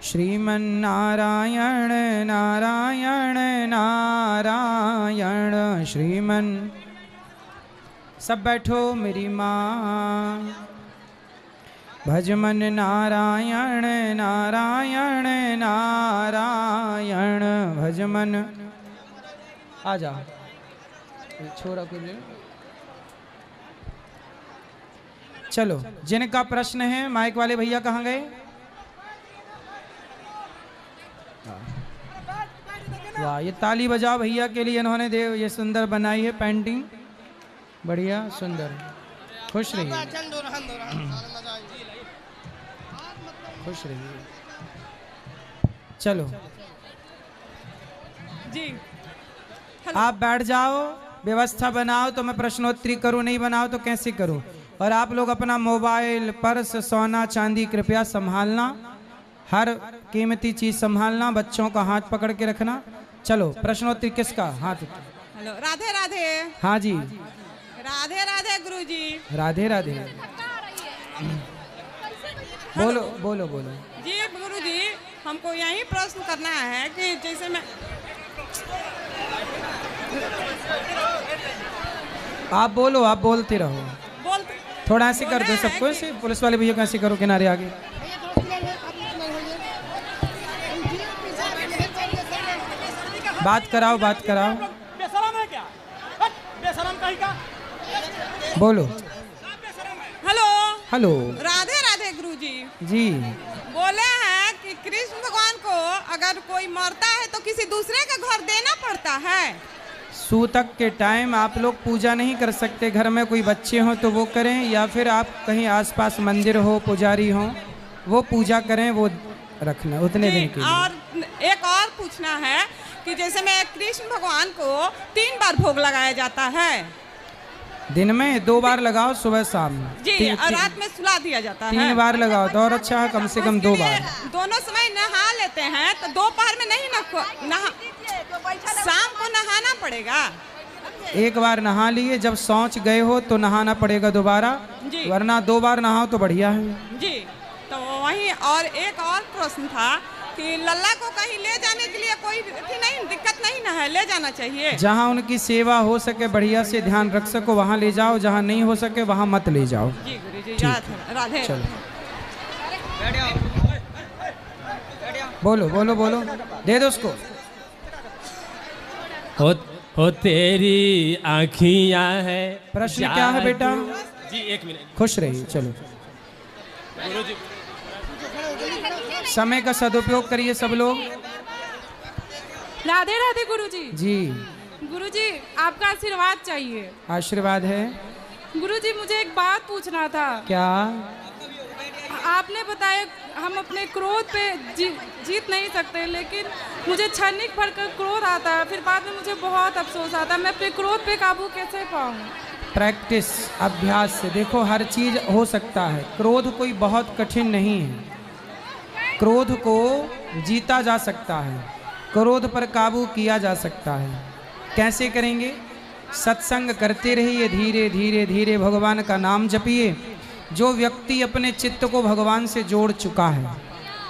श्रीमन्नारायण नारायण नारायण श्रीमन। सब बैठो मेरी माँ। भजमन नारायण नारायण नारायण भजमन। आ जा छोरा कुछ। चलो जिनका प्रश्न है माइक वाले भैया कहाँ गए? वाह, ये ताली बजाओ भैया के लिए, इन्होंने देव ये सुंदर बनाई है पेंटिंग, बढ़िया सुंदर। खुश रहिए, खुश रहिए। चलो जी आप बैठ जाओ, व्यवस्था बनाओ तो मैं प्रश्नोत्तरी करूं, नहीं बनाओ तो कैसे करूं। और आप लोग अपना मोबाइल, पर्स, सोना चांदी कृपया संभालना, हर कीमती चीज संभालना, बच्चों का हाथ पकड़ के रखना। चलो प्रश्नोत्तरी किसका हाथ? हेलो, राधे राधे। हाँ जी, राधे राधे गुरुजी। राधे राधे। बोलो बोलो बोलो जी गुरुजी, हमको यही प्रश्न करना है कि जैसे मैं आप बोलो, आप बोलते रहो, थोड़ा ऐसे कर दो सबको, ऐसे पुलिस वाले भैया को ऐसे करो किनारे आगे। बात कराओ, बात कराओ। बेशरम है क्या? बेशरम कहीं का? बोलो। हेलो हेलो, राधे राधे गुरुजी जी। बोले हैं कि कृष्ण भगवान को अगर कोई मरता है तो किसी दूसरे का घर देना पड़ता है। सूतक के टाइम आप लोग पूजा नहीं कर सकते, घर में कोई बच्चे हों तो वो करें, या फिर आप कहीं आसपास मंदिर हो, पुजारी हो, वो पूजा करें, वो रखना उतने दिन के लिए। और एक और पूछना है कि जैसे मैं कृष्ण भगवान को 3 बार भोग लगाया जाता है। दिन में 2 बार लगाओ, सुबह शाम जी, और रात में सुला दिया जाता है। 3 बार लगाओ तो और अच्छा है, कम से कम 2 बार। दोनों समय नहा लेते हैं तो दोपहर में नहीं नहा, शाम को नहाना पड़ेगा। एक बार नहा लिए, जब शौच गए हो तो नहाना पड़ेगा दोबारा, वरना 2 बार नहाओ तो बढ़िया है जी। तो वही, और एक और प्रश्न था कि लल्ला को कहीं ले जाने के लिए कोई नहीं दिक्कत नहीं ना है, ले जाना चाहिए। जहाँ उनकी सेवा हो सके, बढ़िया से ध्यान रख सको वहाँ ले जाओ, जहाँ नहीं हो सके वहाँ मत ले जाओ। जी गुरुजी, राधे। चलो बोलो बोलो बोलो, दे दो उसको। हो तेरी आँखियाँ है। प्रश्न क्या है बेटा? जी 1 मिनट। खुश रहिए। चलो समय का सदुपयोग करिए सब लोग। राधे राधे गुरुजी। जी गुरुजी, आपका आशीर्वाद चाहिए। आशीर्वाद है। गुरुजी, मुझे एक बात पूछना था। क्या? आपने बताया हम अपने क्रोध पे जीत नहीं सकते, लेकिन मुझे क्षणिक भर का क्रोध आता है, फिर बाद में मुझे बहुत अफसोस आता है। मैं अपने क्रोध पे काबू कैसे पाऊँ? प्रैक्टिस, अभ्यास से। देखो हर चीज हो सकता है, क्रोध कोई बहुत कठिन नहीं है, क्रोध को जीता जा सकता है, क्रोध पर काबू किया जा सकता है। कैसे करेंगे? सत्संग करते रहिए, धीरे धीरे धीरे भगवान का नाम जपिए। जो व्यक्ति अपने चित्त को भगवान से जोड़ चुका है,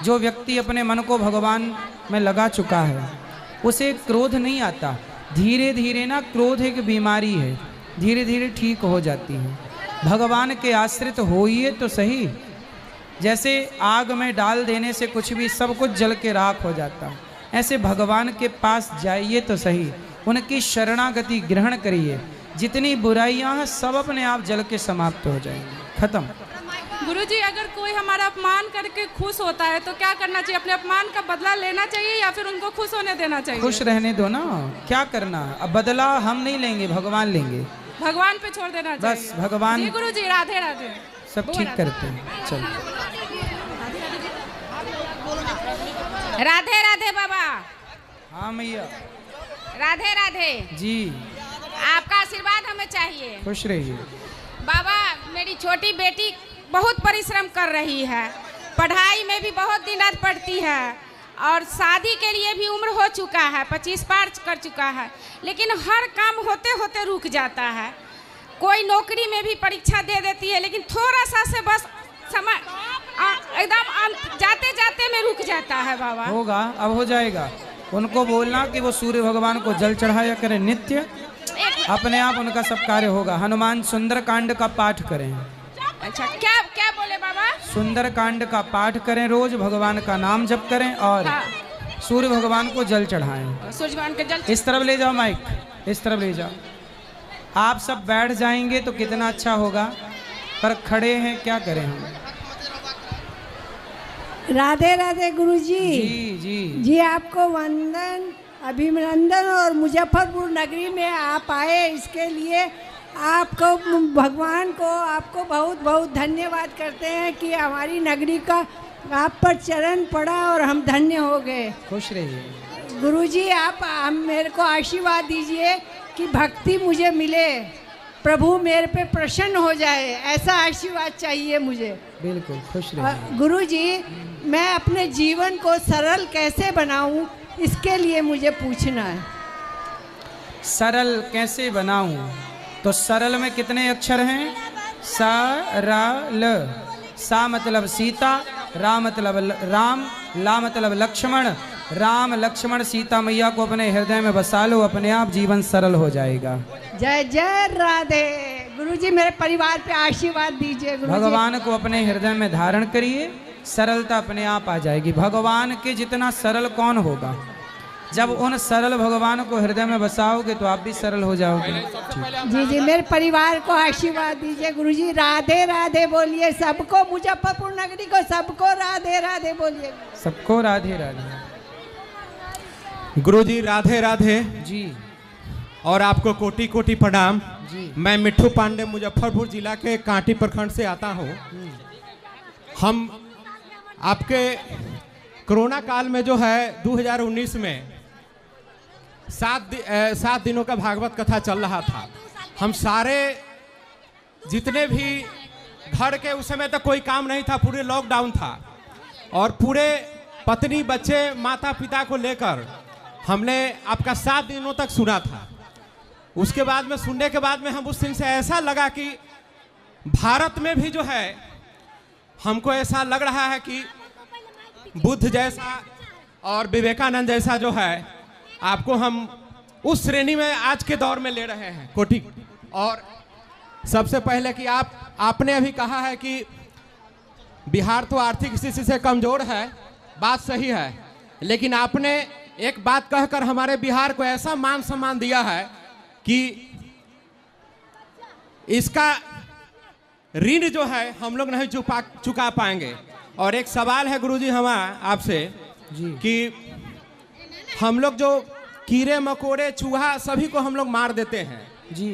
जो व्यक्ति अपने मन को भगवान में लगा चुका है, उसे क्रोध नहीं आता। धीरे धीरे ना, क्रोध एक बीमारी है, धीरे धीरे ठीक हो जाती है। भगवान के आश्रित होइए तो सही। जैसे आग में डाल देने से कुछ भी, सब कुछ जल के राख हो जाता है, ऐसे भगवान के पास जाइए तो सही, उनकी शरणागति ग्रहण करिए। जितनी बुराइयां हैं सब अपने आप जल के समाप्त हो जाएंगी, खत्म। गुरुजी, अगर कोई हमारा अपमान करके खुश होता है तो क्या करना चाहिए? अपने अपमान का बदला लेना चाहिए या फिर उनको खुश होने देना चाहिए? खुश रहने दो ना, क्या करना है अब? बदला हम नहीं लेंगे, भगवान लेंगे। भगवान पे छोड़ देना चाहिए। बस भगवान। जी गुरुजी, राधे राधे। सब ठीक करते हैं। चलो राधे राधे बाबा। हाँ मैया। राधे राधे जी। आपका आशीर्वाद हमें चाहिए। खुश रहिए बाबा। मेरी छोटी बेटी बहुत परिश्रम कर रही है, पढ़ाई में भी बहुत दिन रात पढ़ती है, और शादी के लिए भी उम्र हो चुका है, 25 पार कर चुका है, लेकिन हर काम होते होते रुक जाता है। कोई नौकरी में भी परीक्षा दे देती है, लेकिन थोड़ा सा से बस समय एकदम जाते जाते में रुक जाता है बाबा। होगा, अब हो जाएगा। उनको बोलना कि वो सूर्य भगवान को जल चढ़ाया करें नित्य, अपने आप उनका सब कार्य होगा। हनुमान सुंदर कांड का पाठ करें। अच्छा, क्या क्या बोले बाबा? सुंदर कांड का पाठ करें, रोज भगवान का नाम जप करें और सूर्य भगवान को जल चढ़ाएं। सूर्य भगवान के जल इस तरफ ले जाओ माइक, इस तरफ ले जाओ। आप सब बैठ जाएंगे तो कितना अच्छा होगा, पर खड़े हैं, क्या करें हम। राधे राधे गुरुजी। जी जी जी, आपको वंदन, अभिनंदन। और मुजफ्फरपुर नगरी में आप आए, इसके लिए आपको, भगवान को आपको बहुत बहुत धन्यवाद करते हैं कि हमारी नगरी का आप पर चरण पड़ा और हम धन्य हो गए। खुश रहिए गुरुजी। आप मेरे को आशीर्वाद दीजिए कि भक्ति मुझे मिले, प्रभु मेरे पे प्रसन्न हो जाए, ऐसा आशीर्वाद चाहिए मुझे। बिल्कुल, खुश रहिए। गुरुजी, मैं अपने जीवन को सरल कैसे बनाऊं, इसके लिए मुझे पूछना है। सरल कैसे बनाऊं? तो सरल में कितने अक्षर हैं? सा रा ल। सा मतलब सीता, रा मतलब राम, ला मतलब लक्ष्मण। राम लक्ष्मण सीता मैया को अपने हृदय में बसा लो, अपने आप जीवन सरल हो जाएगा। जय जय राधे। गुरुजी, मेरे परिवार पे आशीर्वाद दीजिए। गुरुजी, भगवान को अपने हृदय में धारण करिए, सरलता अपने आप आ जाएगी। भगवान के जितना सरल कौन होगा? जब उन सरल भगवान को हृदय में बसाओगे तो आप भी सरल हो जाओगे। जी जी, मेरे परिवार को आशीर्वाद दीजिए। गुरुजी, राधे राधे बोलिए सबको, मुजफ्फरपुर नगरी को सबको राधे राधे बोलिए। सबको राधे राधे। गुरुजी राधे राधे जी। और आपको कोटि कोटि प्रणाम जी। मैं मिट्ठू पांडे मुजफ्फरपुर जिला के कांटी प्रखंड से आता हूँ। हम आपके कोरोना काल में जो है 2019 में 7 दिनों का भागवत कथा चल रहा था। हम सारे जितने भी घर के, उस समय तक कोई काम नहीं था, पूरे लॉकडाउन था, और पूरे पत्नी बच्चे माता पिता को लेकर हमने आपका 7 दिनों तक सुना था। उसके बाद में सुनने के बाद में हम उस दिन से ऐसा लगा कि भारत में भी जो है, हमको ऐसा लग रहा है कि बुद्ध जैसा और विवेकानंद जैसा जो है, आपको हम उस श्रेणी में आज के दौर में ले रहे हैं कोटि। और सबसे पहले कि आपने अभी कहा है कि बिहार तो आर्थिक स्थिति से कमजोर है, बात सही है, लेकिन आपने एक बात कहकर हमारे बिहार को ऐसा मान सम्मान दिया है कि इसका ऋण जो है हम लोग नहीं चुका पाएंगे। और एक सवाल है गुरुजी हमारा आपसे कि हम लोग जो कीड़े मकोड़े चूहा सभी को हम लोग मार देते हैं जी,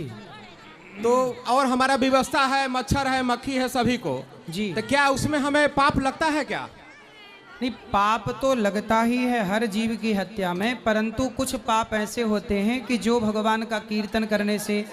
तो और हमारा व्यवस्था है, मच्छर है, मक्खी है, सभी को जी, तो क्या उसमें हमें पाप लगता है क्या? नहीं, पाप तो लगता ही है हर जीव की हत्या में, परंतु कुछ पाप ऐसे होते हैं कि जो भगवान का कीर्तन करने से,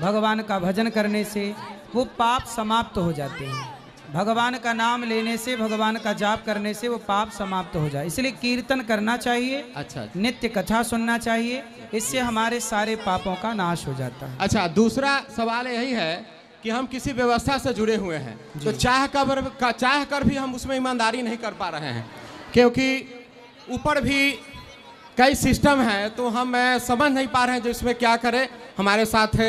भगवान का भजन करने से वो पाप समाप्त हो जाते हैं। भगवान का नाम लेने से, भगवान का जाप करने से वो पाप समाप्त हो जाए, इसलिए कीर्तन करना चाहिए। अच्छा, नित्य कथा सुनना चाहिए, इससे हमारे सारे पापों का नाश हो जाता है। अच्छा, दूसरा सवाल यही है कि हम किसी व्यवस्था से जुड़े हुए हैं, तो चाह कर भी हम उसमें ईमानदारी नहीं कर पा रहे हैं, क्योंकि ऊपर भी कई सिस्टम है, तो हम समझ नहीं पा रहे हैं जो इसमें क्या करें, हमारे साथ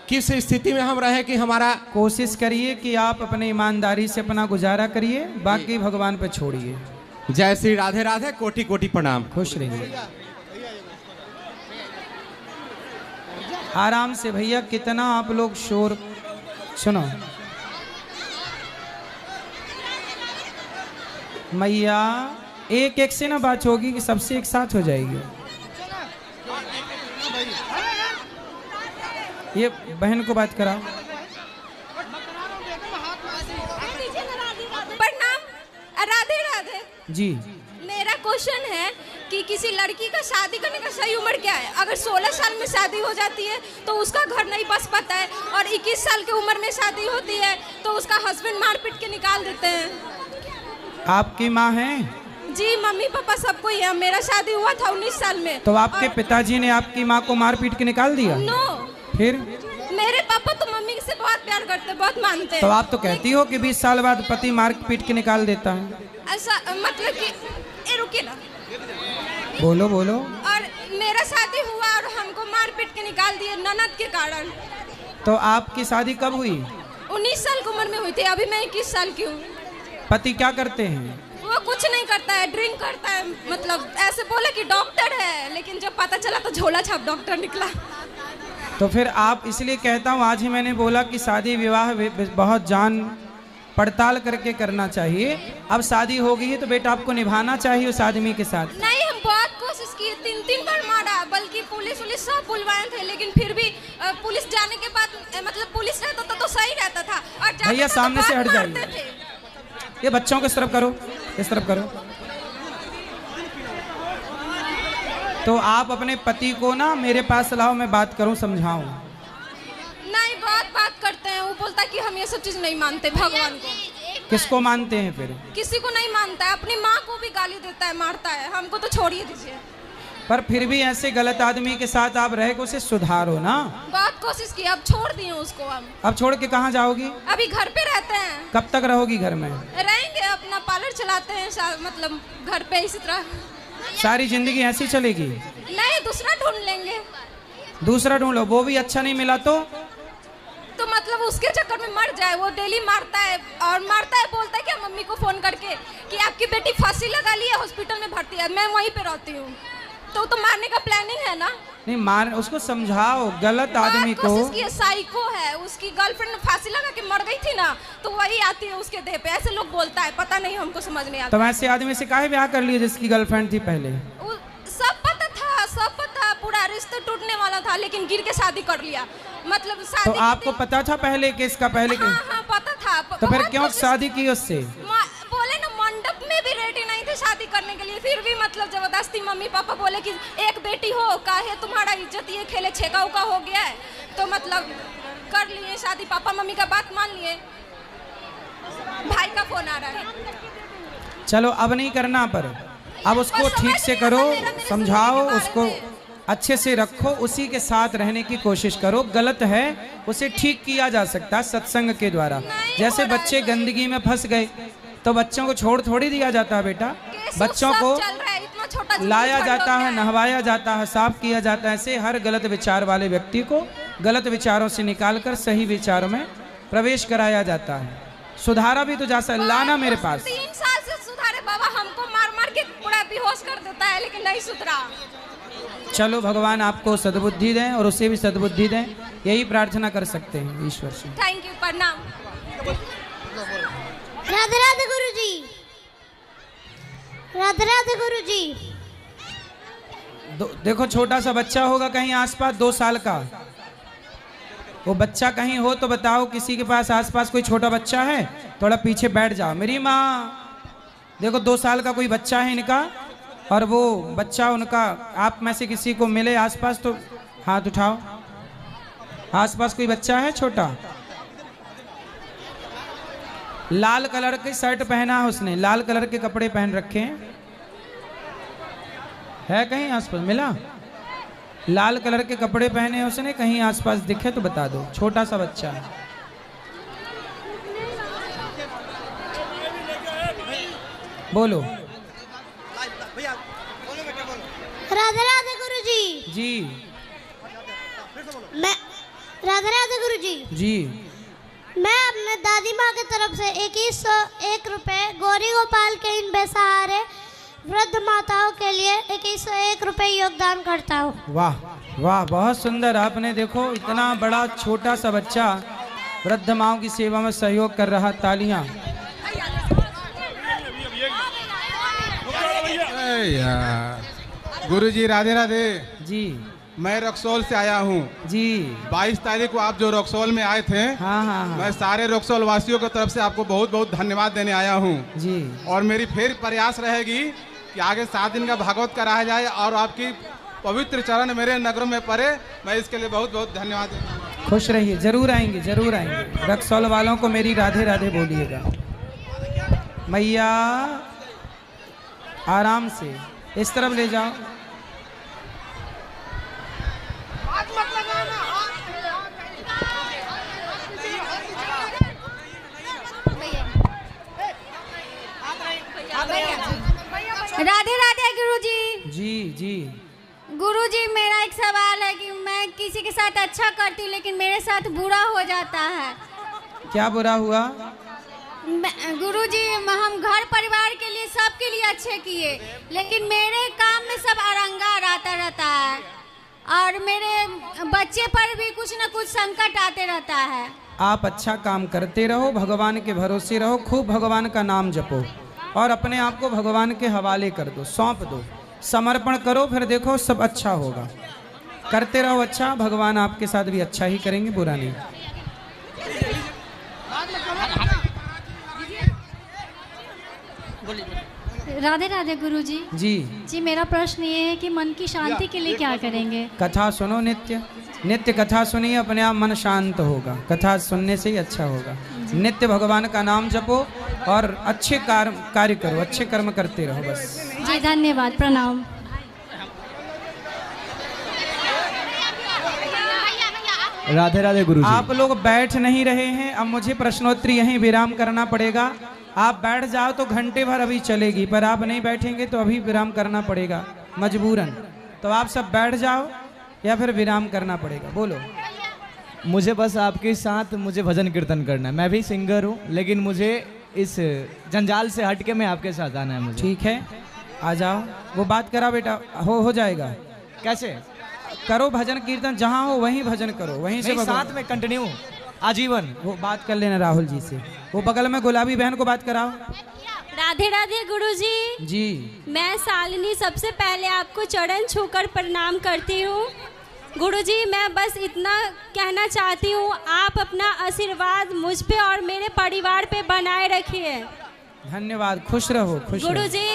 किस स्थिति में हम रहे कि हमारा। कोशिश करिए कि आप अपने ईमानदारी से अपना गुजारा करिए, बाकी भगवान पे छोड़िए। जय श्री राधे राधे, कोटि कोटि प्रणाम। खुश रहिए, आराम से भैया। कितना आप लोग शोर, सुनो मैया, एक एक से ना बात होगी कि सबसे एक साथ हो जाएगी। ये बहन को बात कराओ। प्रणाम, राधे राधे जी। मेरा क्वेश्चन है कि किसी लड़की का शादी करने का सही उम्र क्या है? अगर 16 साल में शादी हो जाती है तो उसका घर नहीं बस पाता है, और 21 साल की उम्र में शादी होती है तो उसका हस्बैंड मार पीट के निकाल देते हैं। आपकी माँ है? जी, मम्मी पापा सबको ही है। मेरा शादी हुआ था 19 साल में। तो आपके पिताजी ने आपकी माँ को मार पीट के निकाल दिया? नो, फिर मेरे पापा तो मम्मी से बहुत प्यार करते, बहुत मानते हैं। तो आप तो कहती हो कि 20 साल बाद पति मार पीट के निकाल देता है। ऐसा मतलब कि ए रुकिए ना, बोलो बोलो। और मेरा शादी हुआ और हमको मार पीट के निकाल दिए ननद के कारण। तो आपकी शादी कब हुई? 19 साल की उम्र में हुई थी, अभी मैं 21 साल की हूँ। पति क्या करते हैं? वो कुछ नहीं करता है, ड्रिंक करता है, मतलब ऐसे बोले कि डॉक्टर है, लेकिन जब पता चला तो झोला छाप डॉक्टर निकला। तो फिर आप, इसलिए कहता हूँ, आज ही मैंने बोला कि शादी विवाह बहुत जान पड़ताल करके करना चाहिए। अब शादी हो गई है तो बेटा आपको निभाना चाहिए उस आदमी के साथ। नहीं, हम बहुत कोशिश किए, 3 बार मारा, बल्कि पुलिस सब बुलवाए थे, लेकिन फिर भी पुलिस जाने के बाद मतलब पुलिस रहता था तो सही रहता था। और भैया सामने से हट जाइए, ये बच्चों को इस तरफ करो, इस तरफ करो। तो आप अपने पति को ना मेरे पास लाओ, मैं बात करूं, समझाऊं। नहीं, बहुत बात करते हैं, वो बोलता है कि हम ये सब चीज नहीं मानते भगवान को। किसको मानते हैं फिर? किसी को नहीं मानता है, अपनी माँ को भी गाली देता है, मारता है, हमको तो छोड़िए दीजिए। पर फिर भी ऐसे गलत आदमी के साथ आप रह के उसे सुधारो ना। बहुत कोशिश की, अब छोड़ दिए उसको। हम अब छोड़ के कहाँ जाओगी? अभी घर पे रहते हैं। कब तक रहोगी घर में? रहेंगे, अपना पार्लर चलाते हैं, मतलब घर पे इसी तरह। सारी जिंदगी ऐसी चलेगी? नहीं, दूसरा ढूंढ लेंगे। दूसरा ढूंढ लो, वो भी अच्छा नहीं मिला तो मतलब उसके चक्कर में मर जाए। वो डेली मारता है और मारता है, बोलता है कि मम्मी को फोन करके कि आपकी बेटी फांसी लगा ली है, हॉस्पिटल में भर्ती है, मैं वहीं पे रहती हूँ। तो मारने का प्लानिंग है ना? नहीं, मार उसको समझाओ, गलत आदमी को। साइको है, उसकी गर्लफ्रेंड फांसी लगा के मर गई थी ना, तो वही आती है उसके देह पे। ऐसे लोग बोलता है, पता नहीं, हमको समझ नहीं आता। तो वैसे आदमी से काहे ब्याह कर लिया जिसकी गर्लफ्रेंड थी पहले? सब पता, पूरा रिश्ता टूटने वाला था, लेकिन गिर के शादी कर लिया। मतलब शादी तो आपको पता था पहले कि इसका पहले? हाँ, पता था। तो फिर क्यों शादी की उससे? बोले ना, मंडप में भी रेडी नहीं थे शादी करने के लिए, फिर भी मतलब जबरदस्ती। मम्मी पापा बोले कि एक बेटी हो, काहे तुम्हारा इज्जत ये खेले छेका उका हो गया है, तो मतलब कर लिए शादी। पापा मम्मी का बात मान लिए। भाई का फोन आ रहा है। चलो अब नहीं करना, पर अब उसको ठीक से करो, समझाओ उसको, अच्छे से रखो, उसी के साथ रहने की कोशिश करो। गलत है, उसे ठीक किया जा सकता है सत्संग के द्वारा। जैसे बच्चे गंदगी में फंस गए तो बच्चों को छोड़ थोड़ी दिया जाता है बेटा। बच्चों को लाया जाता है, नहवाया जाता है, साफ किया जाता है। ऐसे हर गलत विचार वाले व्यक्ति को गलत विचारों से निकालकर सही विचारों में प्रवेश कराया जाता है। सुधारा भी तो जा सकता, लाना मेरे पास। 3 साल से सुधारे बाबा, हमको मार मार के पूरा बेहोश कर देता है, लेकिन नहीं सुधरा। चलो भगवान आपको सद्बुद्धि दें और उसे भी सद्बुद्धि दें, यही प्रार्थना कर सकते हैं ईश्वर से। थैंक यू, प्रणाम। राधे राधे गुरुजी, राधे राधे गुरुजी। देखो छोटा सा बच्चा होगा कहीं आसपास, 2 साल का, वो बच्चा कहीं हो तो बताओ, किसी के पास आसपास कोई छोटा बच्चा है, थोड़ा पीछे बैठ जाओ। मेरी माँ, देखो 2 साल का कोई बच्चा है इनका, और वो बच्चा उनका, आप में से किसी को मिले आसपास तो हाथ उठाओ। आसपास कोई बच्चा है छोटा? लाल कलर की शर्ट पहना है उसने, लाल कलर के कपड़े पहन रखे हैं, है कहीं आसपास मिला? लाल कलर के कपड़े पहने हैं उसने, कहीं आसपास दिखे तो बता दो। छोटा सा बच्चा है। बोलो। राधे राधे गुरुजी। जी। मैं राधे राधे गुरुजी। जी। मैं अपने दादी माँ की तरफ से 2101 रुपए गौरी गोपाल के इन बेसहारे वृद्ध माताओं के लिए 2101 रुपए योगदान करता हूँ। वाह वाह, बहुत सुंदर। आपने देखो, इतना बड़ा छोटा सा बच्चा वृद्ध माओं की सेवा में सहयोग कर रहा। तालियां। गुरुजी राधे राधे जी। मैं रक्सौल से आया हूँ जी। 22 तारीख को आप जो रक्सौल में आए थे, हाँ। मैं सारे रक्सौल वासियों की तरफ से आपको बहुत बहुत धन्यवाद देने आया हूँ जी। और मेरी फिर प्रयास रहेगी कि आगे 7 दिन का भागवत कराया जाए और आपकी पवित्र चरण मेरे नगर में पड़े। मैं इसके लिए बहुत बहुत धन्यवाद देता हूँ। खुश रहिए, जरूर आएंगे, जरूर आएंगे। रक्सौल वालों को मेरी राधे राधे बोलिएगा। मैया आराम से इस तरफ ले जाओ। राधे राधे गुरुजी। जी जी। गुरुजी मेरा एक सवाल है कि मैं किसी के साथ अच्छा करती हूँ लेकिन मेरे साथ बुरा हो जाता है। क्या बुरा हुआ? गुरुजी हम घर परिवार के लिए सबके लिए अच्छे किए लेकिन मेरे काम में सब अरंगा आता रहता है और मेरे बच्चे पर भी कुछ न कुछ संकट आते रहता है। आप अच्छा काम करते रहो, भगवान के भरोसे रहो, खूब भगवान का नाम जपो और अपने आप को भगवान के हवाले कर दो, सौंप दो, समर्पण करो, फिर देखो सब अच्छा होगा। करते रहो अच्छा, भगवान आपके साथ भी अच्छा ही करेंगे, बुरा नहीं। राधे राधे गुरुजी। जी मेरा प्रश्न ये है कि मन की शांति के लिए क्या करेंगे? कथा सुनो, नित्य नित्य कथा सुनिए, अपने आप मन शांत होगा। कथा सुनने से ही अच्छा होगा। नित्य भगवान का नाम जपो और अच्छे कार्य करो, अच्छे कर्म करते रहो बस। जी धन्यवाद, प्रणाम। राधे राधे गुरुजी। आप लोग बैठ नहीं रहे हैं, अब मुझे प्रश्नोत्तरी यहीं विराम करना पड़ेगा। आप बैठ जाओ तो घंटे भर अभी चलेगी, पर आप नहीं बैठेंगे तो अभी विराम करना पड़ेगा मजबूरन। तो आप सब बैठ जाओ या फिर विराम करना पड़ेगा। बोलो। मुझे बस आपके साथ मुझे भजन कीर्तन करना है। मैं भी सिंगर हूँ लेकिन मुझे इस जंजाल से हट के मैं आपके साथ आना है मुझे। ठीक है, आ जाओ। वो बात करा बेटा, हो जाएगा। कैसे करो भजन कीर्तन, जहाँ हो वहीं भजन करो, वहीं से साथ में कंटिन्यू आजीवन। वो बात कर लेना राहुल जी से। वो बगल में गुलाबी बहन को बात कराओ। राधे राधे गुरुजी। जी मैं शालिनी सबसे पहले आपको चरण छूकर प्रणाम करती हूँ। गुरुजी मैं बस इतना कहना चाहती हूँ, आप अपना आशीर्वाद मुझ पे और मेरे परिवार पे बनाए रखिए। धन्यवाद, खुश रहो, खुश रहो। गुरुजी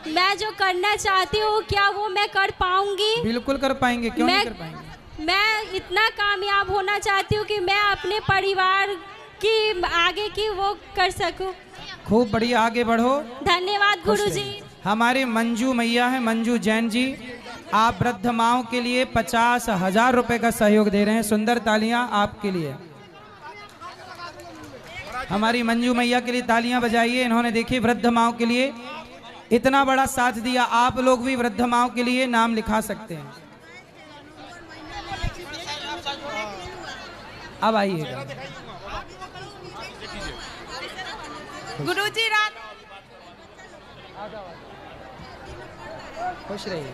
मैं जो करना चाहती हूँ क्या वो मैं कर पाऊंगी? बिल्कुल कर पाएंगे, क्यों नहीं कर पाएंगे। मैं इतना कामयाब होना चाहती हूँ कि मैं अपने परिवार की आगे की वो कर सकूं। खूब बढ़िया, आगे बढ़ो। धन्यवाद गुरुजी। हमारे मंजू मैया है, मंजू जैन जी, आप वृद्ध माओं के लिए 50,000 रुपए का सहयोग दे रहे हैं। सुंदर तालियां आपके लिए। हमारी मंजू मैया के लिए तालियां बजाइए। इन्होंने देखिए वृद्ध माओं के लिए इतना बड़ा साथ दिया। आप लोग भी वृद्ध माओं के लिए नाम लिखा सकते हैं। अब आइएगा गुरुजी। रात खुश रहिए,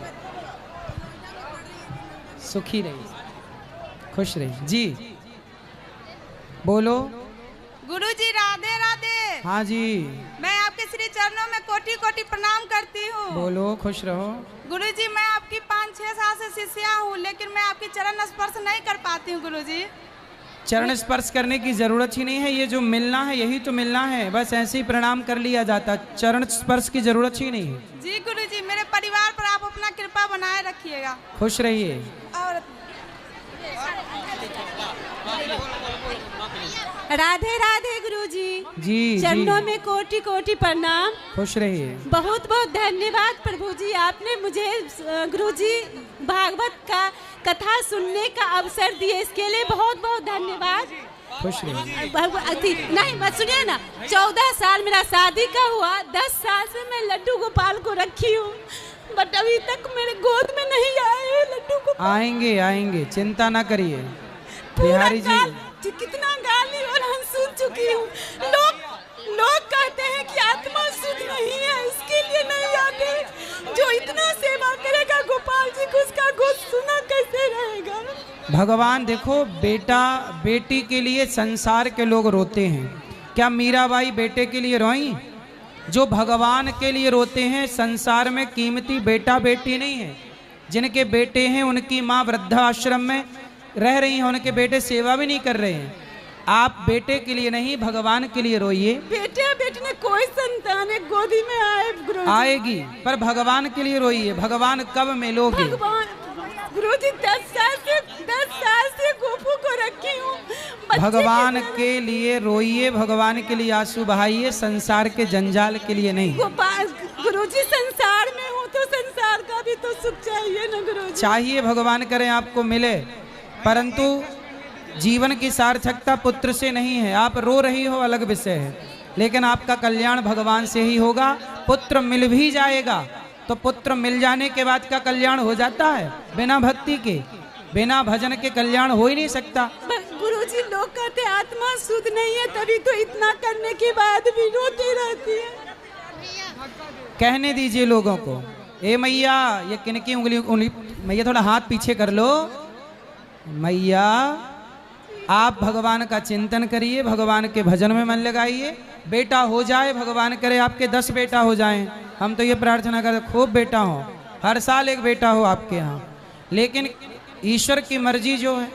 सुखी रहिए, खुश रहिए। जी बोलो। गुरुजी राधे राधे। हाँ जी। मैं आपके श्री चरणों में कोटि कोटि प्रणाम करती हूँ। बोलो, खुश रहो। गुरुजी मैं आपकी 5-6 साल से शिष्या हूँ लेकिन मैं आपकी चरण स्पर्श नहीं कर पाती हूँ। गुरुजी चरण स्पर्श करने की जरूरत ही नहीं है, ये जो मिलना है यही तो मिलना है, बस ऐसे ही प्रणाम कर लिया जाता, चरण स्पर्श की जरूरत ही नहीं है। जी गुरुजी मेरे परिवार पर आप अपना कृपा बनाए रखिएगा। खुश रहिए। और राधे राधे गुरुजी। जी चरणों में कोटि कोटि प्रणाम। खुश रहिए। बहुत बहुत धन्यवाद प्रभु जी, आपने मुझे गुरुजी भागवत का कथा सुनने का अवसर दिए, इसके लिए बहुत बहुत धन्यवाद। खुश रहिए। नहीं मत सुनिए ना, 14 साल मेरा शादी का हुआ, 10 साल से मैं लड्डू गोपाल को रखी हूँ बट अभी तक मेरे गोद में नहीं आए लड्डू गोपाल। आएंगे आएंगे, चिंता ना करिए बिहारी जी। कितना गाली और हम सुन चुकी हूँ। लोग कहते हैं कि आत्मा शुद्ध नहीं है, इसके लिए नहीं आते। जो इतना सेवा करेगा गोपाल जी को, उसका गोद सुना कैसे रहेगा। भगवान देखो, बेटा बेटी के लिए संसार के लोग रोते हैं, क्या मीराबाई बेटे के लिए रोई? जो भगवान के लिए रोते हैं, संसार में कीमती बेटा बेटी नहीं है। जिनके बेटे हैं उनकी माँ वृद्धाश्रम में रह रही हैं, उनके बेटे सेवा भी नहीं कर रहे हैं। आप बेटे के लिए नहीं, भगवान के लिए रोइए। बेटे बेटी ने कोई संतान एक गोदी में आएगी, पर भगवान के लिए रोइए। भगवान कब मिलोगे? गुरुजी 10 साल से गोपू को रखी हूँ। भगवान के लिए रोइए, भगवान के लिए आंसू बहाइए, संसार के जंजाल के लिए नहीं। गुरुजी संसार में हूँ तो संसार का भी तो सुख चाहिए ना गुरुजी। चाहिए, भगवान करें आपको मिले, परंतु जीवन की सार्थकता पुत्र से नहीं है। आप रो रही हो अलग विषय है, लेकिन आपका कल्याण भगवान से ही होगा। पुत्र मिल भी जाएगा तो पुत्र मिल जाने के बाद का कल्याण हो जाता है, बिना भक्ति के, बिना भजन के कल्याण हो ही नहीं सकता। गुरुजी लोग कहते आत्मा शुद्ध नहीं है, तभी तो इतना करने के बाद भी रोती रहती है। कहने दीजिए लोगों को। ए मैया, ये किनकी उंगली मैया थोड़ा हाथ पीछे कर लो। मैया आप भगवान का चिंतन करिए, भगवान के भजन में मन लगाइए। बेटा हो जाए, भगवान करे आपके 10 बेटा हो जाएं। हम तो ये प्रार्थना करते खूब बेटा हो, हर साल एक बेटा हो आपके यहाँ। लेकिन ईश्वर की मर्जी जो है,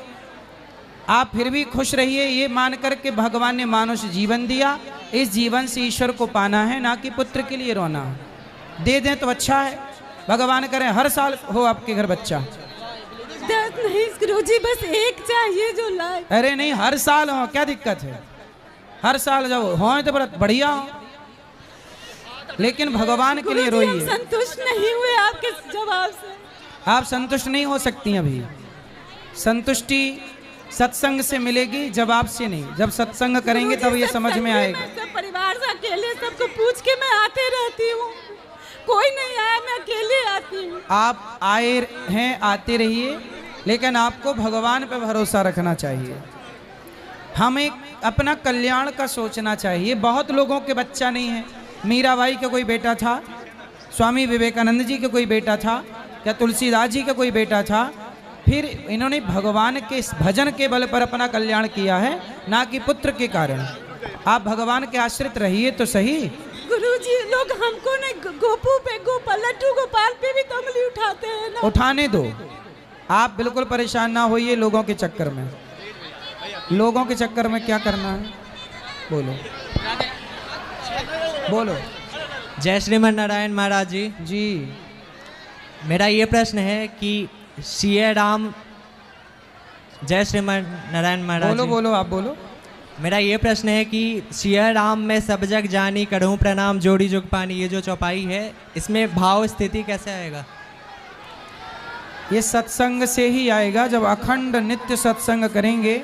आप फिर भी खुश रहिए ये मान कर के भगवान ने मानुष जीवन दिया, इस जीवन से ईश्वर को पाना है, ना कि पुत्र के लिए रोना। दे दें तो अच्छा है, भगवान करें हर साल हो आपके घर बच्चा। नहीं गुरुजी, बस एक चाहिए जो लाए। अरे नहीं, हर साल हो, क्या दिक्कत है? हर साल जाओ हो तो बड़ा बढ़िया हो, लेकिन भगवान के लिए रोइए। संतुष्ट नहीं हुए आपके जवाब से। आप संतुष्ट नहीं हो सकती अभी। संतुष्टि सत्संग से मिलेगी, जवाब से नहीं। जब सत्संग करेंगे तब ये समझ में आएगा। सब परिवार से अकेले सबको पूछ के मैं आते रहती हूँ, कोई नहीं आया, मैं अकेले आती हूँ। आप आए हैं, आते रहिए, लेकिन आपको भगवान पे भरोसा रखना चाहिए। हमें अपना कल्याण का सोचना चाहिए। बहुत लोगों के बच्चा नहीं है। मीराबाई का कोई बेटा था, स्वामी विवेकानंद जी का कोई बेटा था, या तुलसीदास जी का कोई बेटा था। फिर इन्होंने भगवान के भजन के बल पर अपना कल्याण किया है, ना कि पुत्र के कारण। आप भगवान के आश्रित रहिए तो सही। गुरुजी लोग हमको ने गोपू पे, लड्डू गोपाल पे भी तो उंगली उठाते हैं ना। उठाने दो, आप बिल्कुल परेशान ना होइए लोगों के चक्कर में। लोगों के चक्कर में क्या करना है, बोलो बोलो। जय श्रीमन नारायण महाराज जी। जी, मेरा ये प्रश्न है कि सिया राम, जय श्रीमन नारायण महाराज बोलो जी। बोलो, आप बोलो। मेरा ये प्रश्न है कि सिया राम में सब जग जानी, करहूँ प्रणाम जोड़ी जुग पानी, ये जो चौपाई है, इसमें भाव स्थिति कैसे आएगा? ये सत्संग से ही आएगा। जब अखंड नित्य सत्संग करेंगे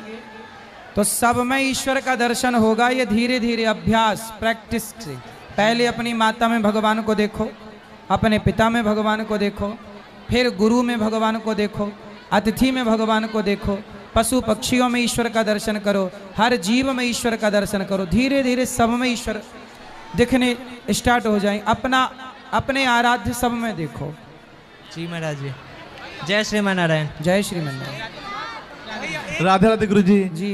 तो सब में ईश्वर का दर्शन होगा। ये धीरे धीरे अभ्यास, प्रैक्टिस से। पहले अपनी माता में भगवान को देखो, अपने पिता में भगवान को देखो, फिर गुरु में भगवान को देखो, अतिथि में भगवान को देखो, पशु पक्षियों में ईश्वर का दर्शन करो, हर जीव में ईश्वर का दर्शन करो। धीरे धीरे सब में ईश्वर दिखने स्टार्ट हो जाए। अपने आराध्य सब में देखो। जी महाराज जी। जय श्रीमन नारायण। जय श्रीमन नारायण। राधे राधे गुरु जी। जी,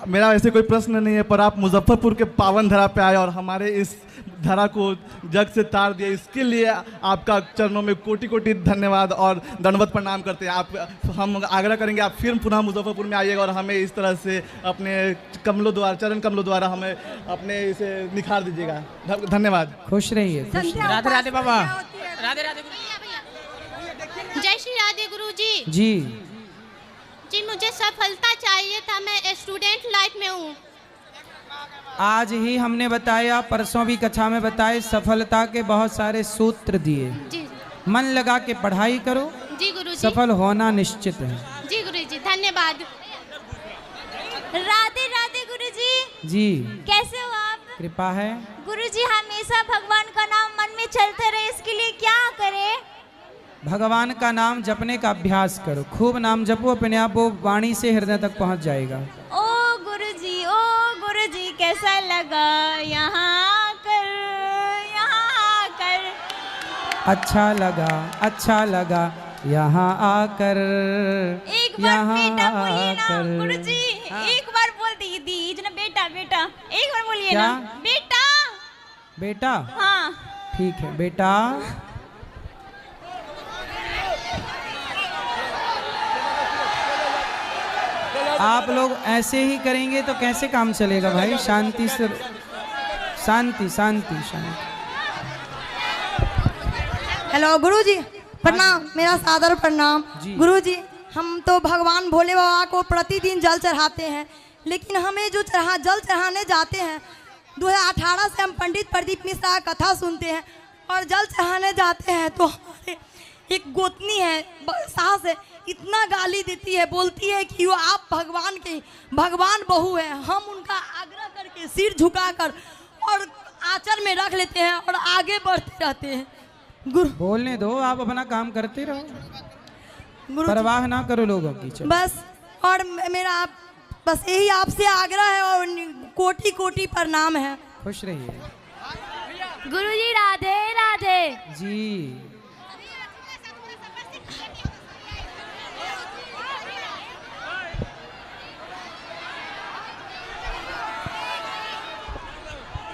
मेरा ऐसे कोई प्रश्न नहीं है, पर आप मुजफ्फरपुर के पावन धरा पे आए और हमारे इस धरा को जग से तार दिया, इसके लिए आपका चरणों में कोटि कोटि धन्यवाद और दंडवत प्रणाम करते हैं। आप हम आग्रह करेंगे आप फिर पुनः मुजफ्फरपुर में आइएगा और हमें इस तरह से अपने कमलों द्वारा, चरण कमलों द्वारा हमें अपने इसे निखार दीजिएगा। धन्यवाद। खुश रहिए। राधे राधे बाबा। राधे राधे। जय श्री राधे गुरु जी। जी जी, मुझे सफलता चाहिए था, मैं स्टूडेंट लाइफ में हूँ। आज ही हमने बताया, परसों भी कथा में बताए, सफलता के बहुत सारे सूत्र दिए। जी, मन लगा के पढ़ाई करो, जी गुरु जी। सफल होना निश्चित है। जी गुरु जी, धन्यवाद। राधे राधे गुरु जी। जी, कैसे हो आप? कृपा है। गुरु जी, हमेशा भगवान का नाम मन में चलते रहे, इसके लिए क्या करें? भगवान का नाम जपने का अभ्यास करो, खूब नाम जपो, अपने आप वो वाणी से हृदय तक पहुंच जाएगा। ओ गुरु जी कैसा लगा यहाँ आकर, यहाँ आकर। अच्छा लगा यहाँ आकर। एक बार बेटा बोलिए ना गुरु जी। एक बार बोल दीजिए ना, बेटा बेटा एक बार बोलिए ना। बेटा बेटा। हाँ ठीक है बेटा। आप लोग ऐसे ही करेंगे तो कैसे काम चलेगा भाई? शांति से, शांति शांति शांति। हेलो गुरुजी, प्रणाम। मेरा सादर प्रणाम। गुरुजी, हम तो भगवान भोले बाबा को प्रतिदिन जल चढ़ाते हैं, लेकिन हमें जो जल चढ़ाने जाते हैं, 2018 से हम पंडित प्रदीप मिश्रा का कथा सुनते हैं और जल चढ़ाने जाते हैं तो हमारे एक गोतनी है, सास है, इतना गाली देती है, बोलती है कि वो आप भगवान बहू है। हम उनका आग्रह करके सिर झुकाकर और आंचल में रख लेते हैं और आगे बढ़ते रहते हैं। गुरु बोलने दो, आप अपना काम करते रहो, परवाह ना करो लोगों की। चलो बस, और मेरा बस यही आपसे आग्रह है और कोटि कोटि प्रणाम है। खुश रहिए। गुरुजी राधे राधे जी।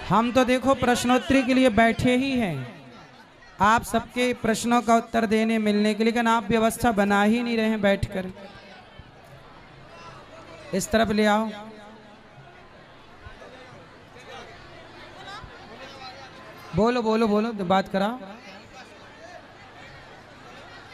हम तो देखो प्रश्नोत्तरी के लिए बैठे ही हैं, आप सबके प्रश्नों का उत्तर देने मिलने के लिए, लेकिन आप व्यवस्था बना ही नहीं रहे हैं बैठकर। इस तरफ ले आओ। बोलो बोलो बोलो, बात कराओ।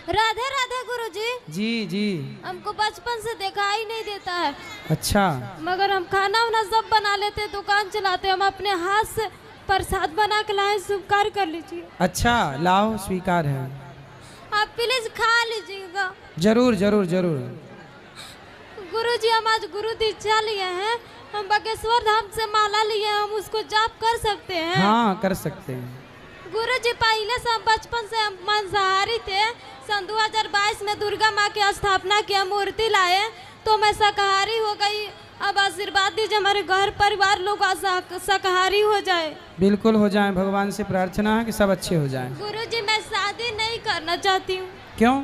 राधे राधे गुरुजी। जी जी। हमको बचपन से दिखाई नहीं देता है। अच्छा। मगर हम खाना वाना सब बना लेते, दुकान चलाते, हम अपने हाथ से प्रसाद बना के लाए, स्वीकार कर लीजिए। अच्छा लाओ, स्वीकार है। आप प्लीज खा लीजिएगा। जरूर जरूर जरूर। गुरुजी हम आज गुरु दीक्षा लिए हैं, हम बागेश्वर धाम से माला लिए, हम उसको जाप कर सकते हैं? हाँ कर सकते हैं। गुरुजी पहले से हम बचपन से हम मांसाहारी थे, सन 2022 में दुर्गा माँ की स्थापना किया, मूर्ति लाए तो मैं शाकाहारी हो गई। अब आशीर्वाद दीजिए हमारे घर परिवार लोग शाकाहारी हो जाए। बिल्कुल हो जाए, भगवान से प्रार्थना है कि सब अच्छे हो जाएं। गुरुजी मैं शादी नहीं करना चाहती हूँ। क्यों?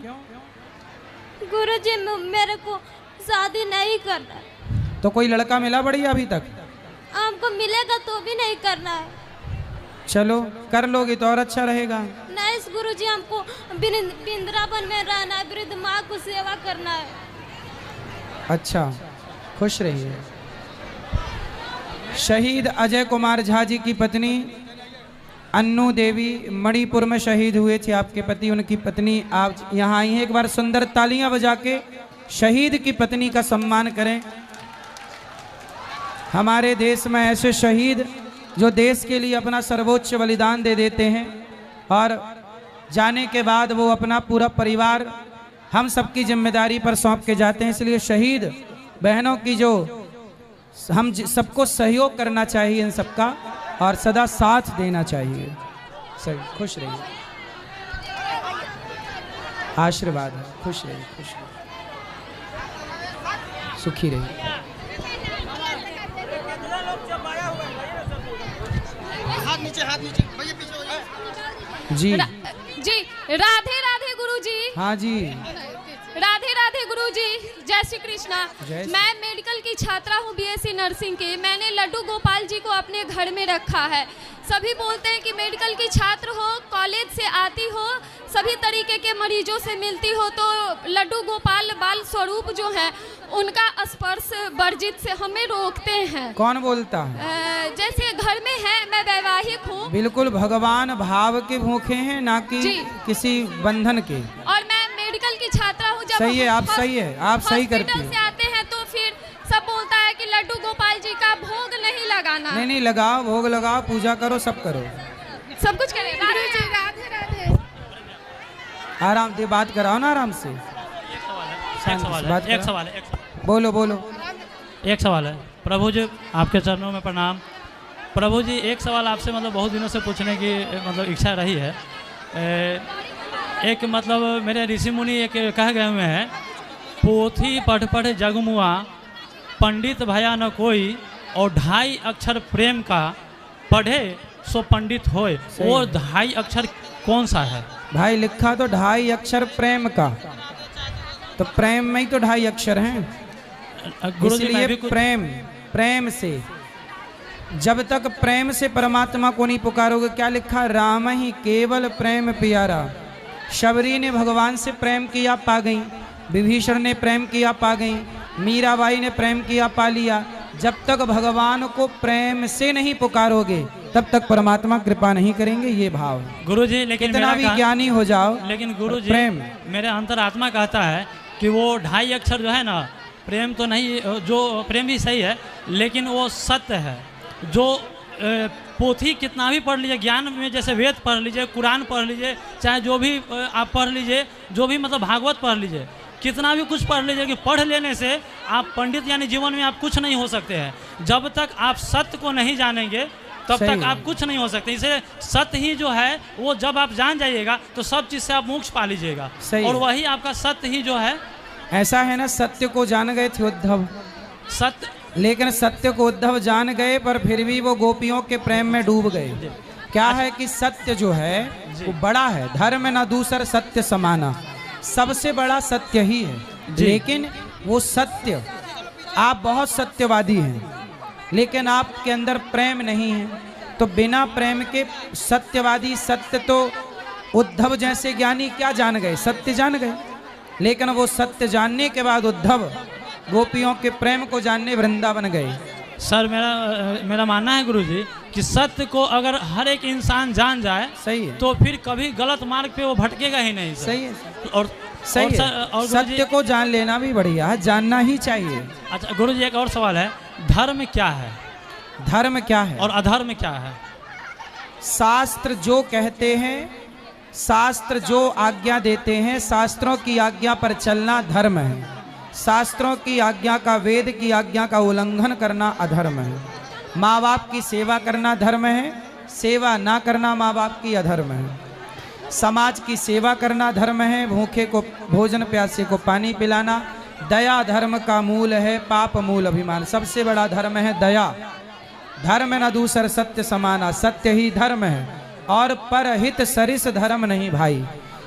गुरुजी मेरे को शादी नहीं करना। तो कोई लड़का मिला बढ़िया अभी तक? हमको मिलेगा तो भी नहीं करना है। चलो कर लोगे तो और अच्छा रहेगा। नहीं गुरुजी, हमको वृंदावन में रहना है, वृद्ध माँ को सेवा करना है। अच्छा, खुश रहिए। शहीद अजय कुमार झा जी की पत्नी अन्नू देवी मणिपुर में शहीद हुए थे, आपके पति, उनकी पत्नी आप यहाँ आई हैं। एक बार सुंदर तालियां बजा के शहीद की पत्नी का सम्मान करें। हमारे देश में ऐसे शहीद जो देश के लिए अपना सर्वोच्च बलिदान दे देते हैं और जाने के बाद वो अपना पूरा परिवार हम सबकी जिम्मेदारी पर सौंप के जाते हैं। इसलिए शहीद बहनों की जो हम सबको सहयोग करना चाहिए, इन सबका, और सदा साथ देना चाहिए। सही, खुश रहिए, आशीर्वाद है। खुश रहिए, खुश रहिए, सुखी रहिए। हाथ नीचे भैया, पीछे हो जाओ। जी जी, राधे राधे गुरुजी। हाँ जी, राधे राधे गुरुजी, जय श्री कृष्णा। जय श्री। मैं मेडिकल की छात्रा हूँ, बीएससी नर्सिंग की। मैंने लड्डू गोपाल जी को अपने घर में रखा है। सभी बोलते हैं कि मेडिकल की छात्र हो, कॉलेज से आती हो, सभी तरीके के मरीजों से मिलती हो, तो लड्डू गोपाल बाल स्वरूप जो है उनका स्पर्श वर्जित से हमें रोकते हैं। कौन बोलता है? जैसे घर में है, मैं वैवाहिक हूँ। बिल्कुल, भगवान भाव के भूखे हैं, ना कि किसी बंधन के। और मैं मेडिकल की छात्रा हूँ। जब सही है, आप सही है, आप सही करती हॉस्पिटल से आते हैं तो फिर सब बोलता है कि लड्डू गोपाल जी का भोग नहीं लगाना। नहीं नहीं, लगाओ, भोग लगाओ, पूजा करो, सब करो, सब कुछ करें। राधे राधे। आराम से बात कराओ ना, आराम से। एक सवाल है। बोलो बोलो। एक सवाल है। प्रभु जी आपके चरणों में प्रणाम। प्रभु जी एक सवाल आपसे मतलब बहुत दिनों से पूछने की मतलब इच्छा रही है। एक मतलब मेरे ऋषि मुनि एक कह गए हुए हैं, पोथी पढ़ पढ़ जगमुआ, पंडित भया न कोई, और 2.5 अक्षर प्रेम का पढ़े सो पंडित होए। वो 2.5 अक्षर कौन सा है? भाई लिखा तो 2.5 अक्षर प्रेम का, तो प्रेम में ही तो 2.5 अक्षर हैं। इसलिए प्रेम, प्रेम से, जब तक प्रेम से परमात्मा को नहीं पुकारोगे। क्या लिखा? राम ही केवल प्रेम प्यारा। शबरी ने भगवान से प्रेम किया, पा गई। विभीषण ने प्रेम किया, पा गई। मीराबाई ने प्रेम किया, पा लिया। जब तक भगवान को प्रेम से नहीं पुकारोगे तब तक परमात्मा कृपा नहीं करेंगे। ये भाव गुरुजी, लेकिन कितना भी ज्ञानी हो जाओ, लेकिन गुरुजी प्रेम, मेरे अंतरात्मा कहता है कि वो 2.5 अक्षर जो है ना, प्रेम तो नहीं, जो प्रेम भी सही है, लेकिन वो सत्य है। जो पोथी कितना भी पढ़ लीजिए, ज्ञान में जैसे वेद पढ़ लीजिए, कुरान पढ़ लीजिए, चाहे जो भी आप पढ़ लीजिए, जो भी मतलब भागवत पढ़ लीजिए, कितना भी कुछ पढ़ लीजिए, कि पढ़ लेने से आप पंडित यानी जीवन में आप कुछ नहीं हो सकते हैं। जब तक आप सत्य को नहीं जानेंगे तब सही तक है। आप कुछ नहीं हो सकते। इसलिए सत्य ही जो है वो जब आप जान जाइएगा तो सब चीज़ से आप मोक्ष पा लीजिएगा, सही और है। वही आपका सत्य ही जो है। ऐसा है ना, सत्य को जान गए थे उद्धव, लेकिन सत्य को उद्धव जान गए पर फिर भी वो गोपियों के प्रेम में डूब गए। क्या है कि सत्य जो है वो बड़ा है, धर्म न दूसर सत्य समाना, सबसे बड़ा सत्य ही है। लेकिन वो सत्य, आप बहुत सत्यवादी हैं लेकिन आपके अंदर प्रेम नहीं है, तो बिना प्रेम के सत्यवादी, सत्य तो उद्धव जैसे ज्ञानी क्या जान गए, सत्य जान गए। लेकिन वो सत्य जानने के बाद उद्धव गोपियों के प्रेम को जानने वृंदावन गए। सर मेरा मानना है गुरुजी कि सत्य को अगर हर एक इंसान जान जाए, सही है, तो फिर कभी गलत मार्ग पे वो भटकेगा ही नहीं सर। सही है और सही है, और सत्य को जान लेना भी बढ़िया है, जानना ही चाहिए। अच्छा गुरुजी, एक और सवाल है, धर्म क्या है? धर्म क्या है और अधर्म क्या है? शास्त्र जो कहते हैं, शास्त्र जो आज्ञा देते हैं, शास्त्रों की आज्ञा पर चलना धर्म है। शास्त्रों की आज्ञा का, वेद की आज्ञा का उल्लंघन करना अधर्म है। माँ बाप की सेवा करना धर्म है, सेवा ना करना माँ बाप की अधर्म है। समाज की सेवा करना धर्म है, भूखे को भोजन, प्यासे को पानी पिलाना। दया धर्म का मूल है, पाप मूल अभिमान। सबसे बड़ा धर्म है दया। धर्म न दूसर सत्य समाना, सत्य ही धर्म है और परहित सरिस धर्म नहीं भाई।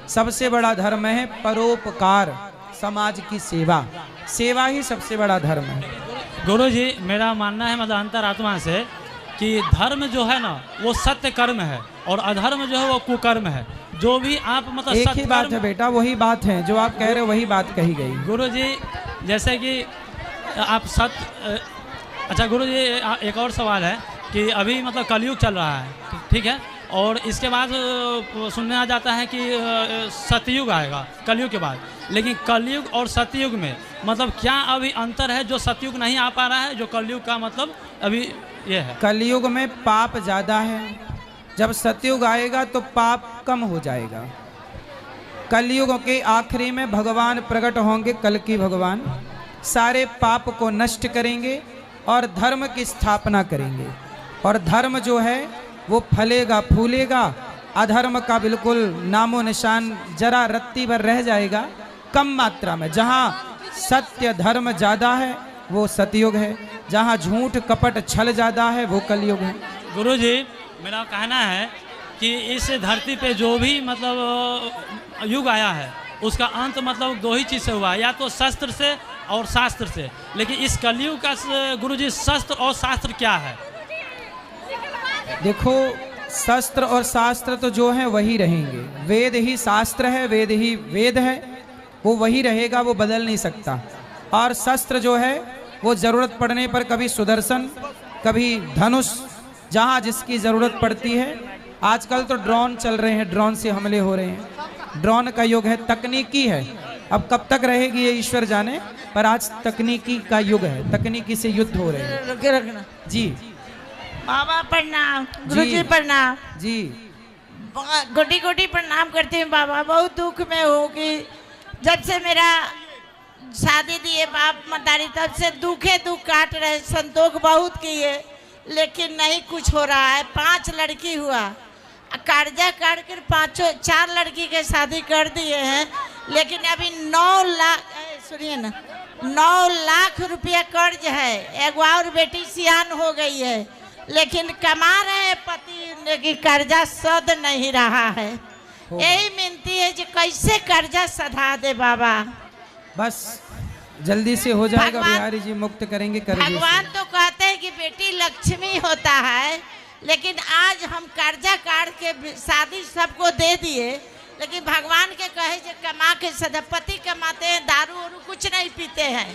सबसे बड़ा धर्म है परोपकार, समाज की सेवा, सेवा ही सबसे बड़ा धर्म है। गुरुजी, मेरा मानना है मतलब अंतरात्मा से कि धर्म जो है ना वो सत्य कर्म है और अधर्म जो है वो कुकर्म है। जो भी आप मतलब एक ही बात है बेटा, वही बात है जो आप कह रहे हो, वही बात कही गई। गुरुजी जैसे कि आप सत्य, अच्छा गुरुजी एक और सवाल है कि अभी मतलब कलयुग चल रहा है, ठीक है, और इसके बाद सुनने आ जाता है कि सतयुग आएगा कलयुग के बाद। लेकिन कलयुग और सतयुग में मतलब क्या अभी अंतर है जो सतयुग नहीं आ पा रहा है, जो कलयुग का मतलब अभी ये है? कलयुग में पाप ज़्यादा है, जब सतयुग आएगा तो पाप कम हो जाएगा। कलयुग के आखिरी में भगवान प्रकट होंगे, कल की भगवान सारे पाप को नष्ट करेंगे और धर्म की स्थापना करेंगे। और धर्म जो है वो फलेगा फूलेगा, अधर्म का बिल्कुल नामो निशान जरा रत्ती भर रह जाएगा, कम मात्रा में। जहाँ सत्य धर्म ज़्यादा है वो सतयुग है, जहाँ झूठ कपट छल ज़्यादा है वो कलयुग है। गुरुजी मेरा कहना है कि इस धरती पे जो भी मतलब युग आया है उसका अंत मतलब दो ही चीज़ से हुआ, या तो शस्त्र से और शास्त्र से। लेकिन इस कलयुग का गुरुजी शस्त्र और शास्त्र क्या है? देखो, शस्त्र और शास्त्र तो जो है वही रहेंगे। वेद ही शास्त्र है, वेद ही वेद है, वो वही रहेगा, वो बदल नहीं सकता। और शस्त्र जो है वो ज़रूरत पड़ने पर कभी सुदर्शन, कभी धनुष, जहाँ जिसकी ज़रूरत पड़ती है। आजकल तो ड्रोन चल रहे हैं, ड्रोन से हमले हो रहे हैं, ड्रोन का युग है, तकनीकी है। अब कब तक रहेगी ये ईश्वर जाने, पर आज तकनीकी का युग है, तकनीकी से युद्ध हो रहे हैं। रखना जी बाबा प्रणाम, गुरुजी प्रणाम जी, गोटी गोटी प्रणाम करते हैं बाबा। बहुत दुख में हूँ कि जब से मेरा शादी दिए बाप मतारी, तब से दुखे दुख काट रहे, संतोष बहुत किए लेकिन नहीं कुछ हो रहा है। 5 लड़की हुआ, कर्जा काट कर 4 लड़की के शादी कर दिए हैं, लेकिन अभी 9 लाख, सुनिए ना, 9 लाख रुपया कर्ज है। एक और बेटी सियान हो गई है, लेकिन कमा रहे हैं पति, लेकिन कर्जा सद नहीं रहा है। यही मिनती है कि कैसे कर्जा सधा दे बाबा। बस जल्दी से हो जाएगा, बिहारी जी मुक्त करेंगे कर्जे से। भगवान तो कहते हैं कि बेटी लक्ष्मी होता है, लेकिन आज हम कर्जा काट के शादी सबको दे दिए, लेकिन भगवान के कहे जो कमा के सदा, पति कमाते हैं, दारू वारू कुछ नहीं पीते हैं,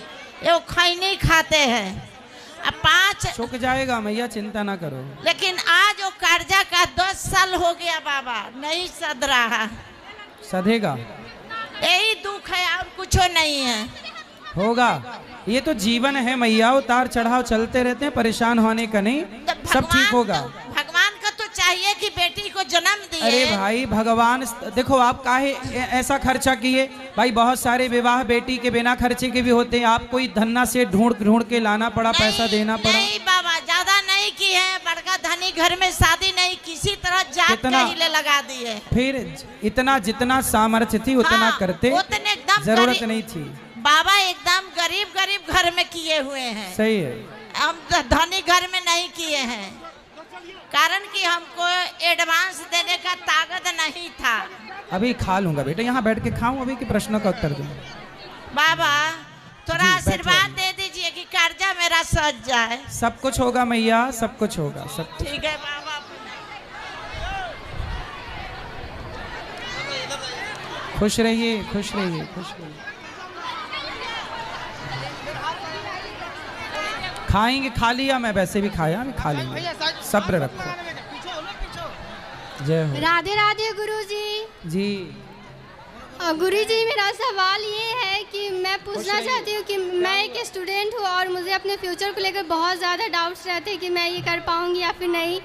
ये खैनी खाते हैं। अब 5 चुक जाएगा मैया, चिंता ना करो। लेकिन आज वो कर्जा का 10 साल हो गया बाबा, नहीं सद रहा। सधेगा, यही दुख है और कुछ नहीं है। होगा, ये तो जीवन है मैया, उतार चढ़ाव चलते रहते हैं, परेशान होने का नहीं, सब ठीक होगा। भगवान का तो चाहिए कि बेटी को जन्म दिए। अरे भाई भगवान, देखो आप काहे ऐसा खर्चा किए भाई, बहुत सारे विवाह बेटी के बिना खर्चे के भी होते हैं। आप कोई धन्ना से ढूंढ के लाना पड़ा, पैसा देना पड़ा। नहीं बाबा, ज्यादा नहीं नहीं की है, बड़का धनी घर में शादी नहीं, किसी तरह जात के हिले लगा दिए। फिर इतना जितना सामर्थ्य थी उतना करते, उतने एकदम जरूरत नहीं थी। बाबा एकदम गरीब गरीब घर में किए हुए हैं। सही है, हम धनी घर में नहीं किए हैं, कारण कि हमको एडवांस देने का ताकत नहीं था। अभी खा लूंगा बेटा, यहाँ बैठ के खाऊं अभी के प्रश्नों का उत्तर दूं। बाबा थोड़ा आशीर्वाद दे दीजिए कि कर्जा मेरा सज जाए। सब कुछ होगा मैया, सब कुछ होगा, सब कुछ। ठीक है बाबा। खुश रहिए, खुश रहिए, खुश रहिए। खाएंगे, खा लिया, मैं वैसे भी खाया, अभी खा लेंगे, सब्र रखो। जय हो। राधे राधे गुरुजी। जी गुरुजी, मेरा सवाल ये है कि मैं पूछना चाहती हूँ कि मैं एक स्टूडेंट हूँ और मुझे अपने फ्यूचर को लेकर बहुत ज़्यादा डाउट्स रहते हैं कि मैं ये कर पाऊँगी या फिर नहीं।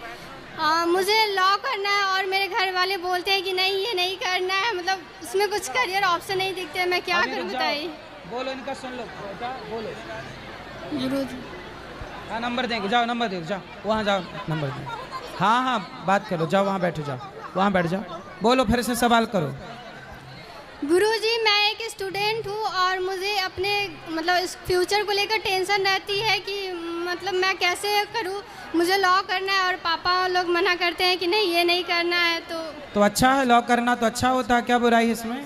मुझे लॉ करना है और मेरे घर वाले बोलते हैं कि नहीं ये नहीं करना है, मतलब उसमें कुछ करियर ऑप्शन नहीं दिखते हैं, मैं क्या करूँ बताइए। बोलो, इनका सुन लो, बोलो। गुरुजी हाँ नंबर देंगे, जाओ नंबर दो, जाओ वहाँ जाओ नंबर दो। हाँ हाँ बात करो, जाओ वहाँ बैठो, जाओ वहाँ बैठ जाओ, बोलो फिर से सवाल करो। गुरुजी, मैं एक स्टूडेंट हूँ और मुझे अपने मतलब इस फ्यूचर को लेकर टेंशन रहती है कि मतलब मैं कैसे करूँ। मुझे लॉ करना है और पापा लोग मना करते हैं कि नहीं ये नहीं करना है। तो अच्छा है, लॉ करना तो अच्छा होता है, क्या बुराई है इसमें?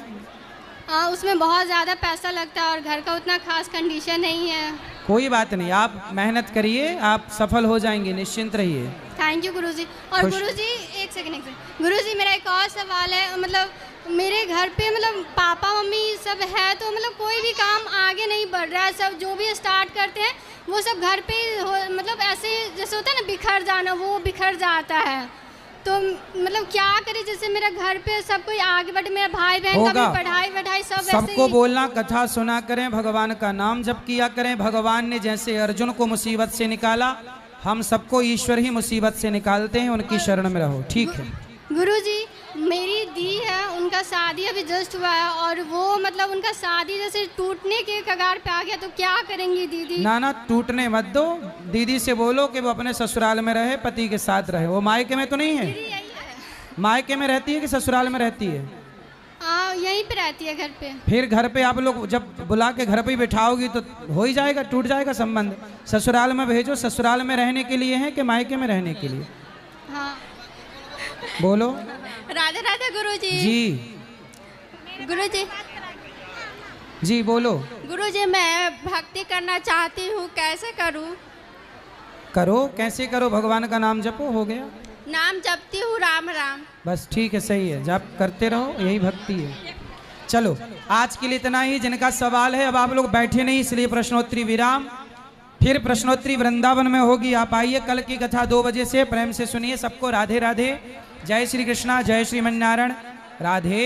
उसमें बहुत ज़्यादा पैसा लगता है और घर का उतना खास कंडीशन नहीं है। कोई बात नहीं, आप मेहनत करिए, आप सफल हो जाएंगे, निश्चिंत रहिए। थैंक यू गुरुजी। और गुरुजी एक सेकंड गुरुजी, मेरा एक और सवाल है। मतलब मेरे घर पे मतलब पापा मम्मी सब है तो मतलब कोई भी काम आगे नहीं बढ़ रहा है, सब जो भी स्टार्ट करते हैं वो सब घर पे मतलब ऐसे जैसे होता है ना बिखर जाना, वो बिखर जाता है। तो मतलब क्या करे, जैसे मेरा घर पे सब कोई आगे बढ़े, मेरा भाई बहन का भी पढ़ाई वढ़ाई सब सबको बोलना, कथा सुना करें, भगवान का नाम जप किया करें। भगवान ने जैसे अर्जुन को मुसीबत से निकाला, हम सबको ईश्वर ही मुसीबत से निकालते हैं, उनकी शरण में रहो, ठीक है। गुरुजी, मेरी दी है, उनका शादी अभी जस्ट हुआ है और वो मतलब उनका शादी जैसे टूटने के कगार पे आ गया, तो क्या करेंगी दीदी? ना टूटने मत दो, दीदी से बोलो कि वो अपने ससुराल में रहे, पति के साथ रहे। वो मायके में तो नहीं है? मायके में रहती है कि ससुराल में रहती है? यहीं पे रहती है, घर पे। फिर घर पे आप लोग जब बुला के घर पे ही बैठाओगी तो हो ही जाएगा, टूट जाएगा संबंध। ससुराल में भेजो। ससुराल में रहने के लिए है कि मायके में रहने के लिए? हाँ। बोलो। राधे राधे गुरुजी। जी गुरुजी। जी बोलो। गुरुजी, मैं भक्ति करना चाहती हूँ, कैसे करूँ? करो, कैसे करो? भगवान का नाम जपो, हो गया। नाम जपती हूँ राम राम। बस ठीक है, सही है, जप करते रहो, यही भक्ति है। चलो आज के लिए इतना ही। जिनका सवाल है, अब आप लोग बैठे नहीं इसलिए प्रश्नोत्तरी विराम, फिर प्रश्नोत्तरी वृंदावन में होगी। आप आइए, कल की कथा 2 बजे से प्रेम से सुनिए। सबको राधे राधे, जय श्री कृष्णा, जय श्रीमन्नारायण, राधे।